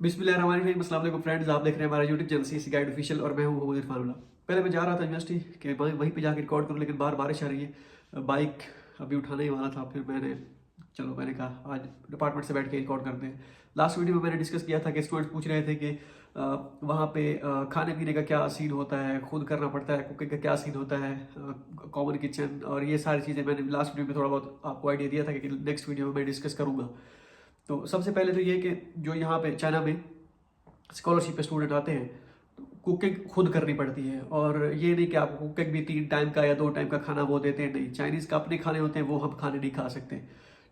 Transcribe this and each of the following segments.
बिस्मिल्लाहिर्रहमानिर्रहीम। अस्सलाम वालेकुम फ्रेंड्स, आप देख रहे हैं हमारा YouTube channel CC guide official और मैं हूं मोहम्मद इरफान उल्लाह। पहले मैं जा रहा था यूनिवर्सिटी के वहीं पे जाकर रिकॉर्ड करूं, लेकिन बाहर बारिश आ रही है। बाइक अभी उठाने ही वाला था, फिर मैंने कहा आज डिपार्टमेंट से बैठ के रिकॉर्ड करते हैं। लास्ट वीडियो में मैंने डिस्कस किया था कि स्टूडेंट्स पूछ रहे थे कि वहाँ पे खाने पीने का क्या सीन होता है, खुद करना पड़ता है, कुकिंग का क्या सीन होता है, कॉमन किचन और ये सारी चीज़ें मैंने लास्ट वीडियो में थोड़ा बहुत आपको आइडिया दिया था कि नेक्स्ट वीडियो में मैं डिस्कस करूँगा। तो सबसे पहले तो ये कि जो यहाँ पे चाइना में स्कॉलरशिप पे स्टूडेंट आते हैं तो कुकिंग खुद करनी पड़ती है। और ये नहीं कि आपको कुकिंग भी 3 टाइम का या 2 टाइम का खाना वो देते हैं, नहीं। चाइनीज़ का अपने खाने होते हैं, वो हम खाने नहीं खा सकते,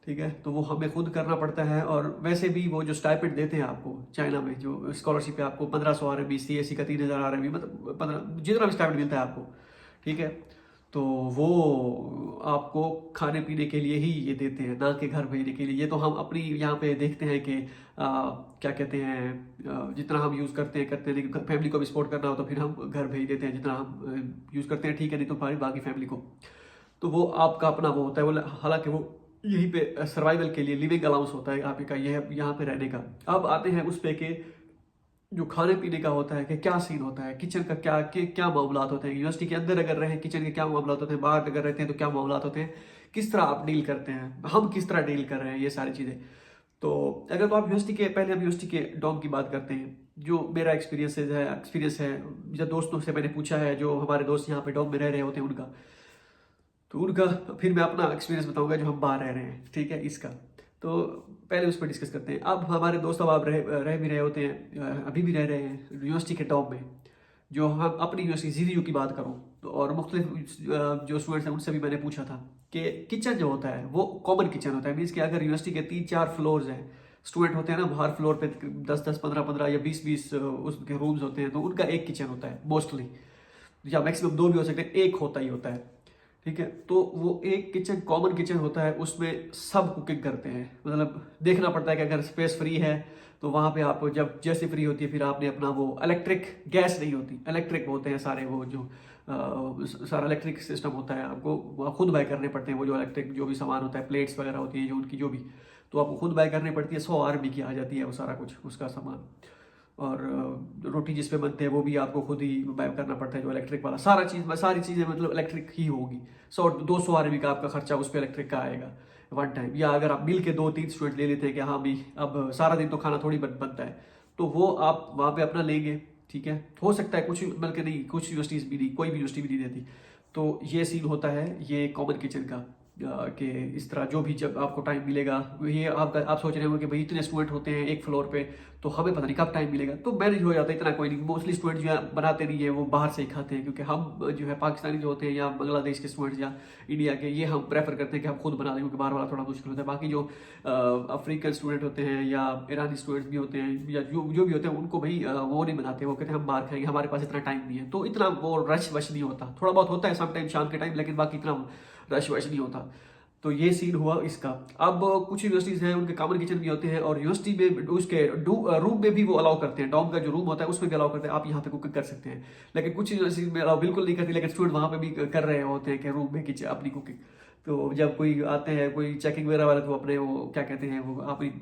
ठीक है। तो वो हमें खुद करना पड़ता है। और वैसे भी वो जो स्टाइपेंड देते हैं आपको चाइना में, जो स्कॉलरशिप पे आपको 1500 RMB, CSE का 3000 RMB, मतलब 15 जितना भी स्टाइपेंड मिलता है आपको, ठीक है। तो वो आपको खाने पीने के लिए ही ये देते हैं, ना कि घर भेजने के लिए। ये तो हम अपनी यहाँ पे देखते हैं कि क्या कहते हैं, जितना हम यूज़ करते हैं, लेकिन फैमिली को भी सपोर्ट करना हो तो फिर हम घर भेज देते हैं जितना हम यूज़ करते हैं, ठीक है। नहीं तो हमारी बाकी फैमिली को तो वो आपका अपना वो होता है। वो हालांकि वो यहीं पे सर्वाइवल के लिए लिविंग अलाउंस होता है आपका, यह यहाँ पे रहने का। अब आते हैं उस पे कि जो खाने पीने का होता है कि क्या सीन होता है, किचन का क्या मामलात होते हैं। यूनिवर्सिटी के अंदर अगर रहें किचन के क्या मामलात होते हैं, बाहर अगर रहते हैं तो क्या मामलात होते हैं, किस तरह आप डील करते हैं, हम किस तरह डील कर रहे हैं, ये सारी चीज़ें। तो अगर तो आप पहले हम यूनिवर्सिटी के डॉम की बात करते हैं। जो मेरा एक्सपीरियंस है जब दोस्तों से मैंने पूछा है, जो हमारे दोस्त यहाँ पे डॉम में रह रहे होते हैं उनका, तो उनका फिर मैं अपना एक्सपीरियंस बताऊंगा जो हम बाहर रह रहे हैं, ठीक है, इसका। तो पहले उस पर डिस्कस करते हैं। अब हमारे दोस्त अब आप रह भी रहे होते हैं, अभी भी रह रहे हैं यूनिवर्सिटी के टॉप में। जो हम अपनी यूनिवर्सिटी ZU की बात करूँ तो, और मुख्तलिफ जो स्टूडेंट्स हैं उनसे भी मैंने पूछा था कि किचन जो होता है वो कॉमन किचन होता है। मीन्स कि अगर यूनिवर्सिटी के 3-4 फ्लोर्स हैं, स्टूडेंट होते हैं ना, हर फ्लोर पे 10-10, 15-15 या 20-20 उसके रूम्स होते हैं, तो उनका एक किचन होता है मोस्टली, या मैक्सिमम 2 भी हो सकते हैं, एक होता ही होता है, ठीक है। तो वो एक किचन कॉमन किचन होता है, उसमें सब कुकिंग करते हैं। मतलब देखना पड़ता है कि अगर स्पेस फ्री है तो वहाँ पे आप जब जैसे फ्री होती है फिर आपने अपना वो इलेक्ट्रिक, गैस नहीं होती, इलेक्ट्रिक होते हैं सारे, वो जो सारा इलेक्ट्रिक सिस्टम होता है, आपको वो खुद बाय करने पड़ते हैं। वो जो इलेक्ट्रिक जो भी सामान होता है, प्लेट्स वगैरह होती है जो उनकी, जो भी, तो आपको खुद बाय करनी पड़ती है। 100 RMB की आ जाती है वो सारा कुछ उसका सामान। और रोटी जिस पे बनते हैं वो भी आपको खुद ही बाय करना पड़ता है, जो इलेक्ट्रिक वाला सारी चीज़ें मतलब इलेक्ट्रिक ही होगी। 100-200 RMB का आपका खर्चा उस पर इलेक्ट्रिक का आएगा वन टाइम। या अगर आप मिल के 2-3 स्टूडेंट ले लेते हैं कि हाँ भी अब सारा दिन तो खाना थोड़ी बनता है, तो वो आप वहाँ पे अपना लेंगे, ठीक है। हो सकता है कुछ, बल्कि नहीं, कुछ यूनिवर्सिटीज़ भी नहीं, कोई भी यूनिवर्सिटी भी नहीं देती। तो ये सीन होता है ये कॉमन किचन का, कि इस तरह जो भी जब आपको टाइम मिलेगा, ये आप सोच रहे हो कि भाई इतने स्टूडेंट होते हैं एक फ्लोर पे, तो हमें पता नहीं कब टाइम मिलेगा, तो मैनेज हो जाता है, इतना कोई नहीं। मोस्टली स्टूडेंट जो है बनाते नहीं है, वो बाहर से ही खाते हैं, क्योंकि हम जो है पाकिस्तानी जो होते हैं या बांग्लादेश के स्टूडेंट्स या इंडिया के, ये हम प्रेफर करते हैं कि हम खुद बना दें, क्योंकि बाहर वाला थोड़ा मुश्किल होता है। बाकी जो अफ्रीकन स्टूडेंट होते हैं या ईरानी स्टूडेंट्स भी होते हैं या जो भी होते हैं, उनको भाई वो नहीं बनाते, वो कहते हैं हम बाहर खाएंगे, हमारे पास इतना टाइम नहीं है। तो इतना वो रश वश नहीं होता, थोड़ा बहुत होता है सम टाइम शाम के टाइम, लेकिन बाकी इतना रश वश नहीं होता। तो ये सीन हुआ इसका। अब कुछ यूनिवर्सिटीज़ हैं उनके कॉमन किचन भी होते हैं, और यूनिवर्सिटी में उसके रूम में भी वो अलाउ करते हैं, डॉम का जो रूम होता है उसमें भी अलाउ करते हैं, आप यहाँ पे कुकिंग कर सकते हैं। लेकिन कुछ यूनिवर्सिटी में अलाउ बिल्कुल नहीं करती, लेकिन स्टूडेंट वहाँ पे भी कर रहे होते हैं कि रूम में किचन अपनी कुकिंग। तो जब कोई आते हैं, कोई चेकिंग वगैरह वाले, तो अपने वो क्या कहते हैं, वो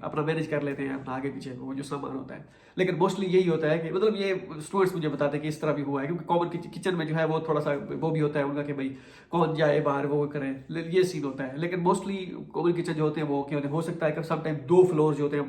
अपना मैनेज कर लेते हैं अपना आगे पीछे वो जो सामान होता है। लेकिन मोस्टली यही होता है कि मतलब ये स्टूडेंट्स मुझे बताते हैं कि इस तरह भी हुआ है, क्योंकि कॉमन किचन में जो है वो थोड़ा सा वो भी होता है उनका कि भाई कौन जाए बाहर वो करे, ये सीन होता है। लेकिन मोस्टली कॉमन किचन जो होते हैं वो क्या होते हैं, हो सकता है कि समटाइम 2 फ्लोर जो होते हैं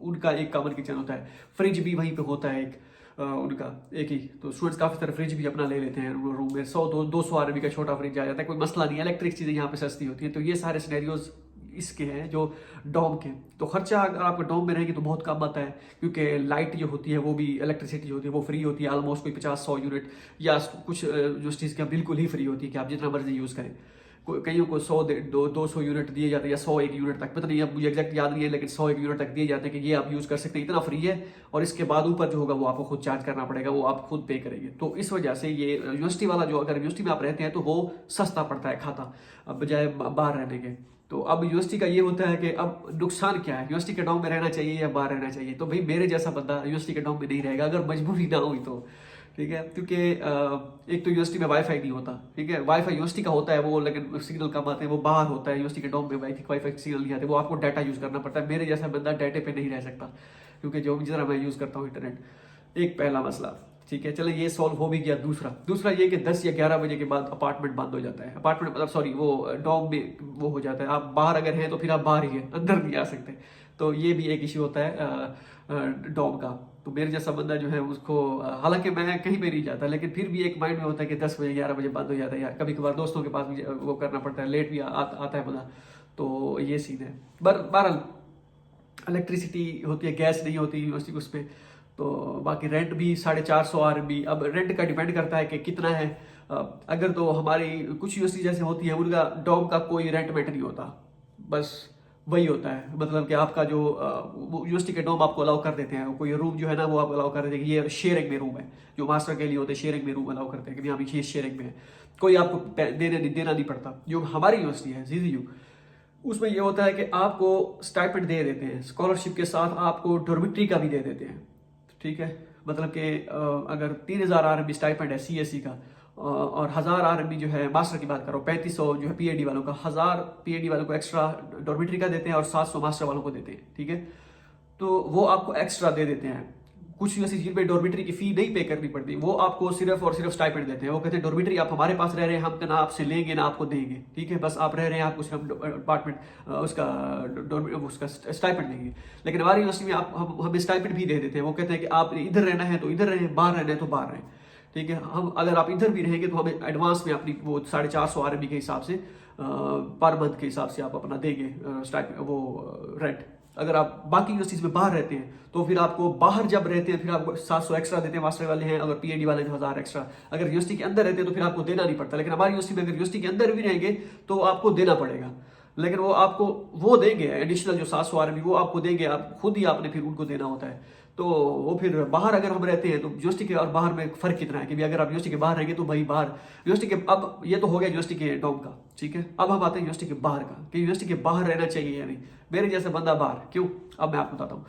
उनका एक कॉमन किचन होता है। फ्रिज भी वहीं पे होता है एक, उनका एक ही। तो स्टूडेंट्स काफ़ी सारे फ्रिज भी अपना ले लेते हैं रूम में। 100-200 RMB का छोटा फ्रिज आ जाता है, कोई मसला नहीं है। इलेक्ट्रिक चीज़ें यहाँ पे सस्ती होती है। तो ये सारे सिनेरियोज इसके हैं जो डॉम के। तो खर्चा अगर आपको डॉम में रहेगी तो बहुत कम आता है, क्योंकि लाइट जो होती है वो भी, इलेक्ट्रिसिटी जो होती है वो फ्री होती है ऑलमोस्ट, कोई 50-100 यूनिट, या कुछ जो चीज़ की बिल्कुल ही फ्री होती है कि आप जितना मर्जी यूज़ करें। कईयों को 100-200 यूनिट दिए जाते हैं, या 101 यूनिट तक, पता नहीं, अब मुझे एग्जैक्ट याद नहीं है, लेकिन 101 यूनिट तक दिए जाते हैं कि ये आप यूज़ कर सकते हैं, इतना फ्री है। और इसके बाद ऊपर जो होगा वो आपको खुद चार्ज करना पड़ेगा, वो आप खुद पे करेंगे। तो इस वजह से ये यूनिवर्सिटी वाला, जो अगर यूनिवर्सिटी में आप रहते हैं तो वो सस्ता पड़ता है खाता, बजाय बाहर रहने के। तो अब यूनिवर्सिटी का ये होता है कि अब नुकसान क्या है, यूनिवर्सिटी के डॉम में रहना चाहिए या बाहर रहना चाहिए। तो भाई मेरे जैसा बंदा यूनिवर्सिटी के डॉम में नहीं रहेगा, अगर मजबूरी ना हुई तो, ठीक है। क्योंकि एक तो यूनिवर्सिटी में वाईफाई नहीं होता, ठीक है। वाईफाई यूनिवर्सिटी का होता है वो, लेकिन सिग्नल कम आते हैं, वो बाहर होता है। यूनिवर्सिटी के डॉम में वाईफाई सिग्नल नहीं आते, वो आपको डाटा यूज़ करना पड़ता है। मेरे जैसा बंदा डाटे पे नहीं रह सकता, क्योंकि जो भी जरा मैं यूज़ करता हूँ इंटरनेट। एक पहला मसला, ठीक है, चले ये सॉल्व हो भी गया। दूसरा ये कि 10 या 11 बजे के बाद अपार्टमेंट बंद हो जाता है, अपार्टमेंट मतलब सॉरी वो डॉम में वो हो जाता है, आप बाहर अगर हैं तो फिर आप बाहर ही हैं, अंदर नहीं आ सकते। तो ये भी एक इशू होता है डॉम का। तो मेरे जैसा बंदा जो है उसको हालांकि मैं कहीं पे नहीं जाता, लेकिन फिर भी एक माइंड में होता है कि 10 बजे 11 बजे बंद हो जाता है यार, कभी कभार दोस्तों के पास भी वो करना पड़ता है, लेट भी आता है बंदा। तो ये सीन है। बहरहाल इलेक्ट्रिसिटी होती है, गैस नहीं होती यूनिवर्सिटी उस पर। तो बाकी रेंट भी 450 RMB। अब रेंट का डिपेंड करता है कि कितना है। अगर तो हमारी कुछ यूनिवर्सिटी जैसे होती है उनका डॉम का कोई रेंट वेंट नहीं होता, बस वही होता है। मतलब कि आपका जो यूनिवर्सिटी के डॉम आपको अलाउ कर देते हैं, कोई रूम जो है ना वो आप अलाउ कर देते हैं कि ये शेयरिंग में रूम है, जो मास्टर के लिए होते हैं शेयरिंग में रूम अलाउ करते हैं कि यहाँ भी शेयरिंग में है, कोई आपको देना नहीं पड़ता। जो हमारी यूनिवर्सिटी है ZZU, उसमें ये होता है कि आपको स्टाइपेंड दे देते हैं, स्कॉलरशिप के साथ आपको डॉर्मिटरी का भी दे देते हैं, ठीक है। मतलब कि अगर 3000 RMB स्टाइपेंड है CSE का, और 1000 RMB जो है मास्टर की बात करो, 3500 जो है PhD वालों का, 1000 PhD वालों को एक्स्ट्रा डॉर्मिटरी का देते हैं और 700 मास्टर वालों को देते हैं, ठीक है। तो वो आपको एक्स्ट्रा दे देते हैं। कुछ यूनिवर्सिटी पे डॉर्मिटरी की फी नहीं पे करनी पड़ती, वो आपको सिर्फ और सिर्फ स्टाइपेंड देते हैं। वो कहते हैं डॉर्मिटरी आप हमारे पास रह रहे हैं, हम ना आपसे लेंगे ना आपको देंगे, ठीक है, बस आप रह रहे हैं, आपको सिर्फ अपार्टमेंट उसका स्टाइपेंड देंगे। लेकिन हमारी यूनिवर्सिटी में आप हमें स्टाइपेंड भी दे देते हैं। वो कहते हैं कि आप इधर रहना है तो इधर रहें, बाहर रहना है तो बाहर रहें, ठीक है। हम अगर आप इधर भी रहेंगे तो हमें एडवांस में अपनी वो 450 RMB के हिसाब से पर मंथ के हिसाब से आप अपना देंगे स्टाइपेंड वो रेंट। अगर आप बाकी यूनिवर्सिटीज में बाहर रहते हैं तो फिर आपको बाहर जब रहते हैं फिर आपको 700 एक्स्ट्रा देते हैं मास्टर वाले हैं, अगर PhD वाले 1000 एक्स्ट्रा। अगर यूनिवर्सिटी के अंदर रहते हैं तो फिर आपको देना नहीं पड़ता। लेकिन हमारी यूनिवर्सिटी में अगर यूनिवर्सिटी के अंदर भी रहेंगे तो आपको देना पड़ेगा, लेकिन वो आपको वो देंगे एडिशनल जो 700 RMB वो आपको देंगे, आप खुद ही आपने फिर उनको देना होता है। तो वो फिर बाहर अगर हम रहते हैं तो यूनिवर्सिटी के और बाहर में फ़र्क कितना है कि अगर आप यूनिवर्सिटी के बाहर रहेंगे तो भाई बाहर यूनिवर्सिटी के, अब ये तो हो गया यूनिवर्सिटी के डॉम का, ठीक है। अब हम आते हैं यूनिवर्सिटी के बाहर का कि यूनिवर्सिटी के बाहर रहना चाहिए या नहीं। मेरे जैसा बंदा बाहर क्यों, अब मैं आपको बताता हूँ।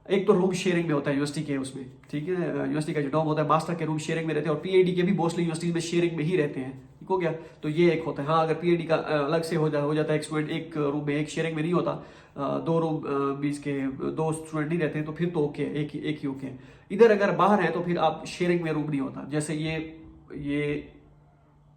एक तो रूम शेयरिंग में होता है यूनिवर्सिटी के उसमें, ठीक है, यूनिवर्सिटी का जो डॉम होता है मास्टर के रूम शेयरिंग में रहते हैं, और PhD के भी मोस्टली यूनिवर्सिटी में शेयरिंग में ही रहते हैं, ठीक हो गया। तो ये एक होता है। हाँ, अगर PhD का अलग से हो जाता है एक स्टूडेंट एक रूम में, एक शेयरिंग में नहीं होता, 2 रूम बीच के 2 स्टूडेंट नहीं रहते हैं तो फिर तो ओके, एक ही ओके। इधर अगर बाहर है तो फिर आप शेयरिंग में रूम नहीं होता। जैसे ये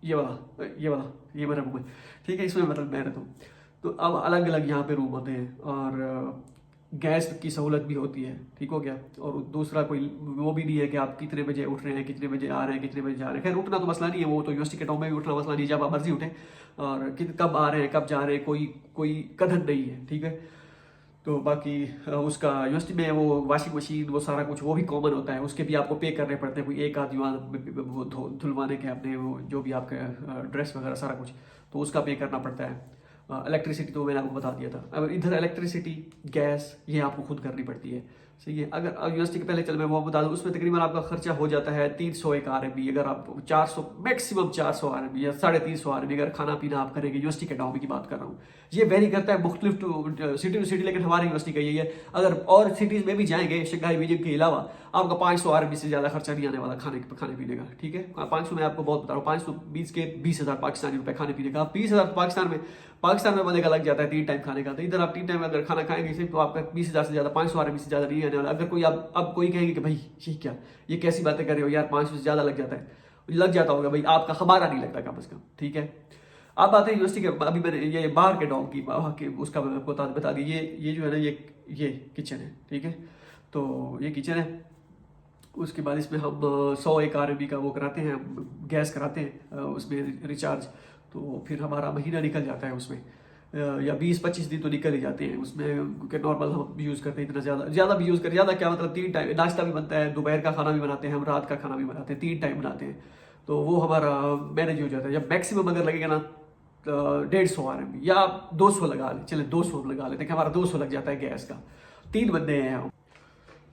वाला ये मेरा रूम है, ठीक है, इसमें मतलब मैं रहता हूँ। तो अब अलग अलग यहाँ पे रूम होते हैं, और गैस की सहूलत भी होती है, ठीक हो गया। और दूसरा कोई वो भी नहीं है कि आप कितने बजे उठ रहे हैं, कितने बजे आ रहे हैं, कितने बजे जा रहे हैं। खैर उठना तो मसला नहीं है, वो तो यूनिवर्सिटी के टाउन में भी उठना मसला नहीं है, जब आप मर्जी उठें, और कब आ रहे हैं कब जा रहे हैं कोई कथन नहीं है, ठीक है। तो बाकी उसका यूनिवर्सिटी में वो वॉशिंग मशीन वो सारा कुछ वो भी कॉमन होता है, उसके भी आपको पे करने पड़ते हैं, कोई एक आध वो धुलवाने के अपने वो जो भी आपका ड्रेस वगैरह सारा कुछ, तो उसका पे करना पड़ता है। इलेक्ट्रिसिटी तो मैंने आपको बता दिया था। अब इधर इलेक्ट्रिसिटी गैस ये आपको खुद करनी पड़ती है, सही है। अगर यूनिवर्सिटी के पहले चल मैं वो बता दूँ, उसमें तकरीबन आपका खर्चा हो जाता है 301 RMB। अगर आप 400 मैक्सिमम 400 RMB या 350 RMB अगर खाना पीना आप करेंगे, यूनिवर्सिटी के डाउन की बात कर रहा हूँ। ये वेरी करता है मुख्तलिफ सिटी टू सिटी, लेकिन हमारी यूनिवर्सिटी का यही है। अगर और सिटीज़ में भी जाएंगे शंघाई बीजिंग के अलावा, आपका 500 RMB से ज़्यादा खर्चा नहीं आने वाला खाने पीने का, ठीक है। 500 में आपको बहुत बता रहा हूँ, 520 के 20,000 पाकिस्तानी रुपए खाने पीने का। 20,000 पाकिस्तान में बंदे का लग जाता है 3 टाइम खाने का। तो इधर आप 3 टाइम अगर खाना खाएंगे सिर्फ तो आपका 20,000 से ज़्यादा 500 RMB से ज़्यादा नहीं आने वाला। अगर कोई अब कोई कहेंगे कि भाई ये कैसी बातें कर रहे हो यार, 500 से ज़्यादा लग जाता है, लग जाता होगा भाई आपका, हमारा नहीं लगता कम अज़ कम, ठीक है। अब बात है यूनिवर्सिटी के, अभी मैंने ये बाहर के डॉम की वहाँ के उसका मैं आपको बता दी। ये जो है ना ये किचन है, ठीक है। तो ये किचन है, उसके बाद इसमें हम 101 RMB का वो कराते हैं, गैस कराते हैं उसमें रिचार्ज। तो फिर हमारा महीना निकल जाता है उसमें, या 20-25 दिन तो निकल ही जाते हैं उसमें, क्योंकि नॉर्मल हम यूज़ करते हैं। इतना ज़्यादा भी यूज़ करते, ज़्यादा क्या मतलब 3 टाइम नाश्ता भी बनता है, दोपहर का खाना भी बनाते हैं, हम रात का खाना भी बनाते हैं, 3 टाइम बनाते हैं। तो वो हमारा मैनेज हो जाता है। जब मैक्सिमम अगर लगेगा ना 150 RMB या 200 लगा ले, चले 200 लगा लेते हैं, हमारा 200 लग जाता है गैस का। 3 बंदे हैं हम।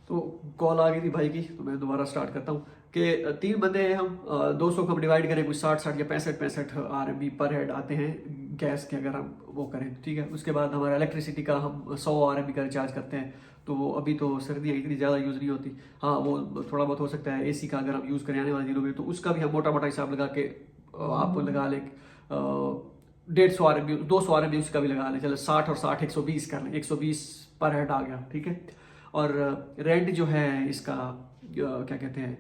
तो कॉल आ गई थी भाई की, तो मैं दोबारा स्टार्ट करता हूँ कि 3 बंदे हैं हम, 200 को हम डिवाइड करें, कुछ 60 या 65 RMB पर हेड आते हैं गैस के, अगर हम वो करें, ठीक है। उसके बाद हमारा इलेक्ट्रिसिटी का हम 100 RMB का रिचार्ज करते हैं। तो वो अभी तो सर्दियाँ इतनी ज़्यादा यूज़ नहीं होती, हाँ वो थोड़ा बहुत हो सकता है AC का अगर हम यूज़ करें आने वाले दिनों में, तो उसका भी हम मोटा हिसाब लगा के आप लगा लें 150 RMB 200 RMB उसका भी लगा लें, चलो 60 और 60 120 कर लें, 120 पर हेड आ गया, ठीक है। और रेंट जो है इसका क्या कहते हैं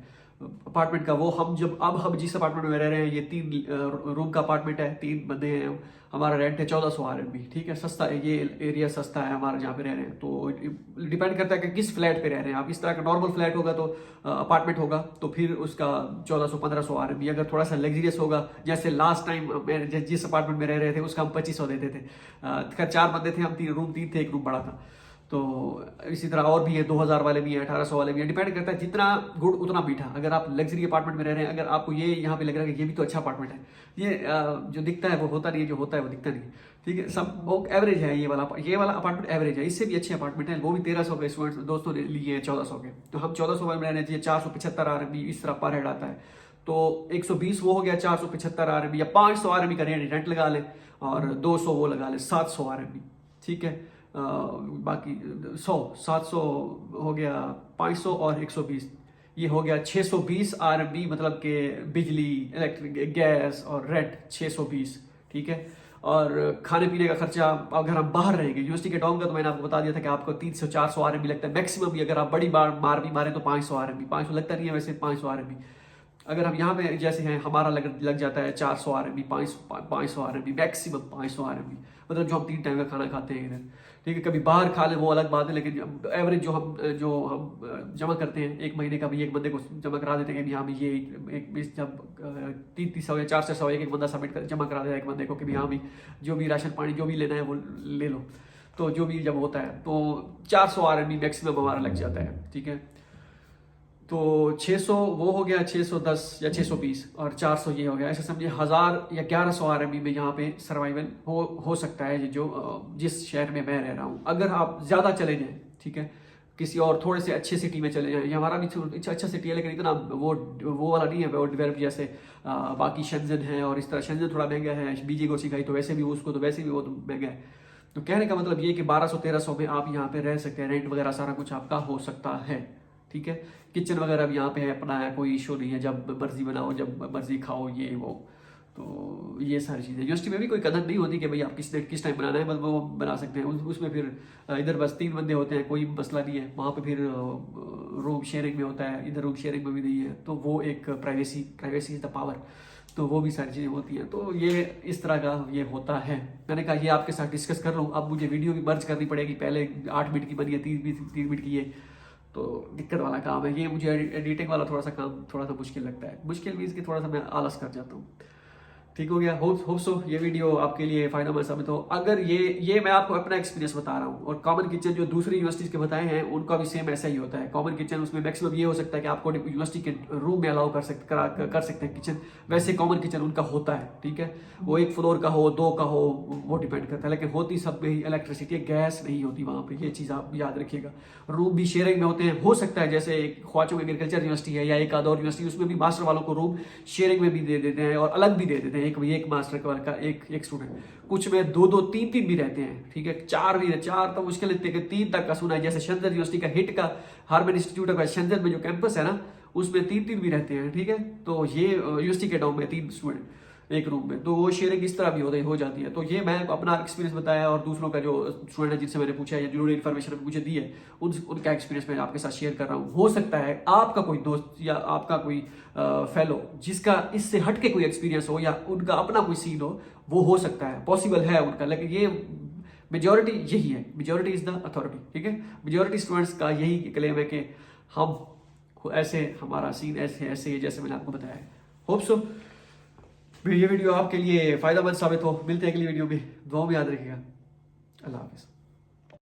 अपार्टमेंट का, वो हम जिस अपार्टमेंट में रह रहे हैं ये 3 रूम का अपार्टमेंट है, 3 बंदे हैं, हमारा रेंट है 1400 RMB, ठीक है, सस्ता है, ये एरिया सस्ता है हमारा जहाँ पे रह रहे हैं। तो डिपेंड करता है कि किस फ्लैट पे रह रहे हैं आप। इस तरह का नॉर्मल फ्लैट होगा तो अपार्टमेंट होगा तो फिर उसका 1400-1500 RMB। अगर थोड़ा सा लग्जरियस होगा, जैसे लास्ट टाइम जिस अपार्टमेंट में रह रहे थे उसका हम 2500 देते थे। 4 बंदे थे हम, 3 रूम थे, 1 रूम बड़ा था। तो इसी तरह और भी है, 2000 वाले भी हैं, 1800 वाले भी हैं, डिपेंड करता है जितना गुड़ उतना मीठा। अगर आप लग्जरी अपार्टमेंट में रह रहे हैं, अगर आपको ये यहाँ पे लग रहा है कि ये भी तो अच्छा अपार्टमेंट है, ये जो दिखता है वो होता नहीं है, जो होता है वो दिखता नहीं, ठीक है, सब वो एवरेज है। ये वाला अपार्टमेंट एवरेज है, इससे भी अच्छे अपार्टमेंट है, वो भी 1300 के स्टूडेंट्स दोस्तों ने लिए हैं 1400 के। तो हम 1400 में रहने चाहिए, 475 RMB इस तरह पर हेड आता है। तो 120 वो हो गया, 475 RMB, या 500 RMB का रेंट लगा लें और 200 वो लगा लें, 700 RMB, ठीक है। बाकी 700 हो गया, 500 और 120, ये हो गया 620 RMB, मतलब कि बिजली, इलेक्ट्रिक, गैस और रेंट 620, ठीक है। और खाने पीने का खर्चा अगर हम बाहर रहेंगे, यूनिवर्सिटी के डॉम का तो मैंने आपको बता दिया था कि आपको 300-400 RMB लगता है मैक्सिमम भी। अगर आप बड़ी मार भी मारे तो 500 RMB, 500 लगता नहीं है वैसे, 500 RMB। अगर हम यहाँ पे जैसे हैं, हमारा लग जाता है 400 RMB, 500 RMB मैक्सिमम, 500 RMB, मतलब जो हम 3 टाइम का खाना खाते हैं इधर, ठीक है। कभी बाहर खा लें वो अलग बात है, लेकिन एवरेज जो हम जमा करते हैं 1 महीने का भी, एक बंदे को जमा करा देते हैं कि हाँ भी ये एक जब 300 या 400 एक बंदा सबमिट कर जमा करा देता है एक बंदे को कि हाँ भी जो भी राशन पानी जो भी लेना है वो ले लो। तो जो भी जब होता है तो 400 RMB मैक्सिमम हमारा लग जाता है, ठीक है। तो 600 वो हो गया, 610 या 620 और 400 ये हो गया, ऐसे समझिए 1000 या 1100 RMB में यहाँ पे सर्वाइवल हो सकता है जो जिस शहर में मैं रह रहा हूँ। अगर आप ज़्यादा चले जाएँ, ठीक है, किसी और थोड़े से अच्छे सिटी में चले जाएँ, ये हमारा भी अच्छा सिटी है लेकिन इतना वो वाला नहीं है, वो डेवलप जैसे बाकी शेंजन है, और इस तरह शेंजन थोड़ा महंगा है, बीजी को सिखाई तो वैसे भी उसको तो वैसे भी वो तो महंगा है। तो कहने का मतलब ये कि 1200-1300 में आप यहाँ पे रह सकते हैं, रेंट वगैरह सारा कुछ आपका हो सकता है, ठीक है। किचन वगैरह भी यहाँ पे है अपना, है कोई इशू नहीं है, जब मर्जी बनाओ जब मर्जी खाओ, ये वो। तो ये सारी चीज़ें यूनिवर्सिटी में भी कोई कदर नहीं होती कि भाई आप किस टाइम बनाना है, बस वो बना सकते हैं। उसमें फिर इधर बस 3 बंदे होते हैं, कोई मसला नहीं है। वहाँ पे फिर रूम शेयरिंग में होता है, इधर रूम शेयरिंग में भी नहीं है, तो वो एक प्राइवेसी इज़ द पावर, तो वो भी सारी चीज़ें होती हैं। तो ये इस तरह का ये होता है। मैंने कहा ये आपके साथ डिस्कस कर लूँ। अब मुझे वीडियो भी मर्ज करनी पड़ेगी, पहले 8 मिनट की बनी है, 3 मिनट की है, तो दिक्कत वाला काम है ये। मुझे एडिटिंग वाला थोड़ा सा काम थोड़ा सा मुश्किल लगता है, मुश्किल मीन्स कि थोड़ा सा मैं आलस कर जाता हूँ। ठीक हो गया, होप सो ये वीडियो आपके लिए फायदेमंद साबित हो। अगर ये मैं आपको अपना एक्सपीरियंस बता रहा हूँ, और कॉमन किचन जो दूसरी यूनिवर्सिटीज के बताए हैं उनका भी सेम ऐसा ही होता है। कॉमन किचन उसमें मैक्सिमम ये हो सकता है कि आपको यूनिवर्सिटी के रूम में अलाउ कर सकते हैं किचन, वैसे कॉमन किचन उनका होता है, ठीक है। वो 1 फ्लोर का हो, 2 का हो, वो डिपेंड करता है, लेकिन होती सब में ही इलेक्ट्रिसिटी, गैस नहीं होती वहाँ पे, ये चीज़ आप याद रखिएगा। रूम भी शेयरिंग में होते हैं, हो सकता है जैसे ख्वाचों एग्रीकल्चर यूनिवर्सिटी है या एक आध और यूनिवर्सिटी, उसमें भी मास्टर वालों को रूम शेयरिंग में भी दे देते हैं और अलग भी दे देते हैं, एक मास्टर का एक स्टूडेंट। कुछ में 2-2, 3-3 भी रहते हैं, ठीक है, 4 तो मुश्किल है, 3 तक का सुना है। जैसे शेंजन यूनिवर्सिटी का हिट का हार्मन इंस्टीट्यूट का शेंजन में जो कैंपस है ना, उसमें 3-3 भी रहते हैं, ठीक है। तो ये यूनिवर्सिटी के डॉम में 3 स्टूडेंट एक रूम में, तो वो शेयरिंग इस तरह भी हो जाती है। तो ये मैं अपना एक्सपीरियंस बताया, और दूसरों का जो स्टूडेंट है जिनसे मैंने पूछा है या जिन्होंने इन्फॉर्मेशन मुझे दी है उनका एक्सपीरियंस मैं आपके साथ शेयर कर रहा हूँ। हो सकता है आपका कोई दोस्त या आपका कोई फेलो जिसका इससे हट के कोई एक्सपीरियंस हो, या उनका अपना कोई सीन हो सकता है, पॉसिबल है उनका, लेकिन ये मेजोरिटी यही है, मेजोरिटी इज द अथॉरिटी, ठीक है। मेजोरिटी स्टूडेंट्स का यही क्लेम है कि हम ऐसे, हमारा सीन ऐसे जैसे मैंने आपको बताया है। होप सो ये वीडियो आपके लिए फायदेमंद साबित हो। मिलते हैं अगली वीडियो में, दुआ में याद रखिएगा। अल्लाह हाफिज़।